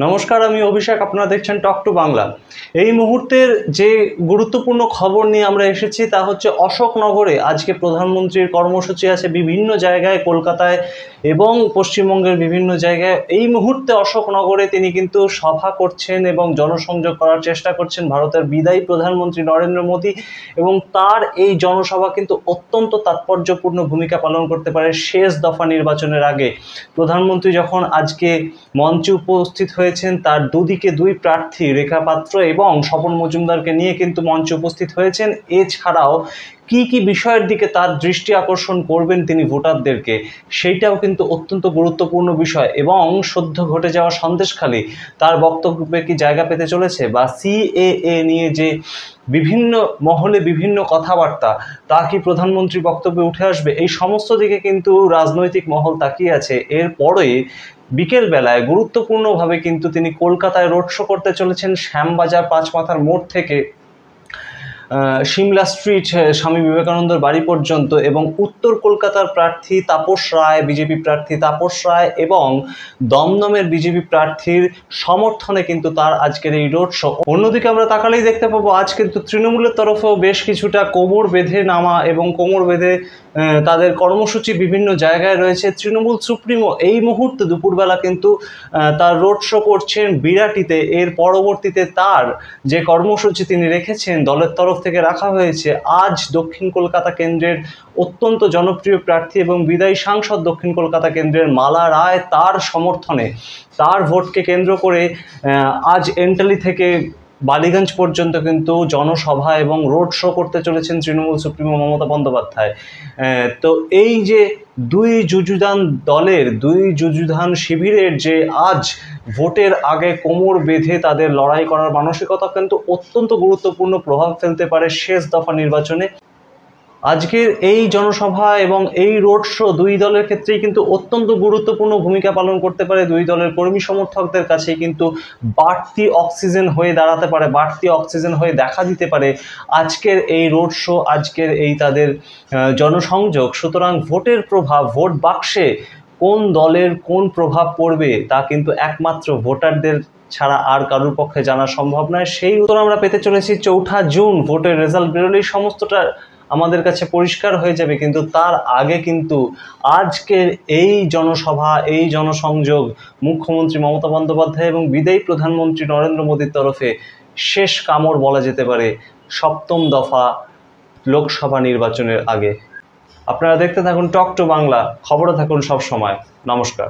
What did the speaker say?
নমস্কার, আমি অভিষেক। আপনারা দেখছেন টক টু বাংলা। এই মুহূর্তের যে গুরুত্বপূর্ণ খবর নিয়ে আমরা এসেছি তা হচ্ছে অশোকনগরে আজকে প্রধানমন্ত্রীর কর্মসূচি আছে বিভিন্ন জায়গায়, কলকাতায় এবং পশ্চিমবঙ্গের বিভিন্ন জায়গায়। এই মুহূর্তে অশোকনগরে তিনি কিন্তু সভা করছেন এবং জনসংযোগ করার চেষ্টা করছেন ভারতের বিদায়ী প্রধানমন্ত্রী নরেন্দ্র মোদী, এবং তার এই জনসভা কিন্তু অত্যন্ত তাৎপর্যপূর্ণ ভূমিকা পালন করতে পারে শেষ দফা নির্বাচনের আগে। প্রধানমন্ত্রী যখন আজকে মঞ্চে উপস্থিত হয়েছেন, তার দুদিকে দুই প্রার্থী রেখা পাত্র এবং স্বপন মজুমদারকে নিয়ে কিন্তু মঞ্চে উপস্থিত হয়েছেন। এছাড়াও কি কি বিষয়ের দিকে তার দৃষ্টি আকর্ষণ করবেন তিনি ভোটারদেরকে, সেইটাও কিন্তু অত্যন্ত গুরুত্বপূর্ণ বিষয়। এবং সদ্য ঘটে যাওয়া সন্দেশখালী তার বক্তব্যে কি জায়গা পেতে চলেছে, বা সিএএ নিয়ে যে বিভিন্ন মহলে বিভিন্ন কথাবার্তা তা কি প্রধানমন্ত্রী বক্তব্যে উঠে আসবে, এই সমস্ত দিকে কিন্তু রাজনৈতিক মহল তাকিয়ে আছে। এরপরে বিকেলবেলায় গুরুত্বপূর্ণভাবে কিন্তু তিনি কলকাতায় রোড শো করতে চলেছেন, শ্যামবাজার পাঁচমাথার মোড় থেকে সিমলা স্ট্রিট স্বামী বিবেকানন্দর বাড়ি পর্যন্ত। এবং উত্তর কলকাতার প্রার্থী তাপস রায়, বিজেপি প্রার্থী তাপস রায় এবং দমদমের বিজেপি প্রার্থীর সমর্থনে কিন্তু তার আজকের এই রোড শো। অন্যদিকে আমরা তাকালেই দেখতে পাবো আজ কিন্তু তৃণমূলের তরফেও বেশ কিছুটা কোমর বেঁধে নামা এবং কোমর বেঁধে তাদের কর্মসূচি বিভিন্ন জায়গায় রয়েছে। তৃণমূল সুপ্রিমো এই মুহূর্তে দুপুরবেলা কিন্তু তার রোড শো করছেন বিরাটিতে। এর পরবর্তীতে তার যে কর্মসূচি তিনি রেখেছেন, দলের তরফ থেকে রাখা হয়েছে, আজ দক্ষিণ কলকাতা কেন্দ্রের অত্যন্ত জনপ্রিয় প্রার্থী এবং বিদায়ী সাংসদ দক্ষিণ কলকাতা কেন্দ্রের মালা রায়, তার সমর্থনে, তার ভোটকে কেন্দ্র করে আজ এন্টালি থেকে বালিগঞ্জ পর্যন্ত কিন্তু জনসভা এবং রোড শো করতে চলেছেন তৃণমূল সুপ্রিমো মমতা বন্দ্যোপাধ্যায়। তো এই যে দুই যুযুধান দলের, দুই যুযুধান শিবিরের যে আজ ভোটের আগে কোমর বেঁধে তাদের লড়াই করার মানসিকতা কিন্তু অত্যন্ত গুরুত্বপূর্ণ প্রভাব ফেলতে পারে শেষ দফা নির্বাচনে। আজকের এই জনসভা এবং এই রোড শো দুই দলের ক্ষেত্রেই কিন্তু অত্যন্ত গুরুত্বপূর্ণ ভূমিকা পালন করতে পারে। দুই দলের কর্মী সমর্থকদের কাছে কিন্তু বাড়তি অক্সিজেন হয়ে দাঁড়াতে পারে, বাড়তি অক্সিজেন হয়ে দেখা দিতে পারে আজকের এই রোড শো, আজকের এই তাদের জনসংযোগ। সুতরাং ভোটের প্রভাব, ভোট বাক্সে কোন দলের কোন প্রভাব পড়বে তা কিন্তু একমাত্র ভোটারদের ছাড়া আর কারোর পক্ষে জানা সম্ভব নয়। সেই উত্তর আমরা পেতে চলেছি 4 জুন। ভোটের রেজাল্ট বেরোলেই সমস্তটা আমাদের কাছে পরিষ্কার হয়ে যাবে, কিন্তু তার আগে কিন্তু আজকের এই জনসভা, এই জনসংযোগ মুখ্যমন্ত্রী মমতা বন্দ্যোপাধ্যায় এবং বিদায়ী প্রধানমন্ত্রী নরেন্দ্র মোদীর তরফে শেষ কামড় বলা যেতে পারে সপ্তম দফা লোকসভা নির্বাচনের আগে। আপনারা দেখতে থাকুন টক টু বাংলা, খবরে থাকুন সব সময়। নমস্কার।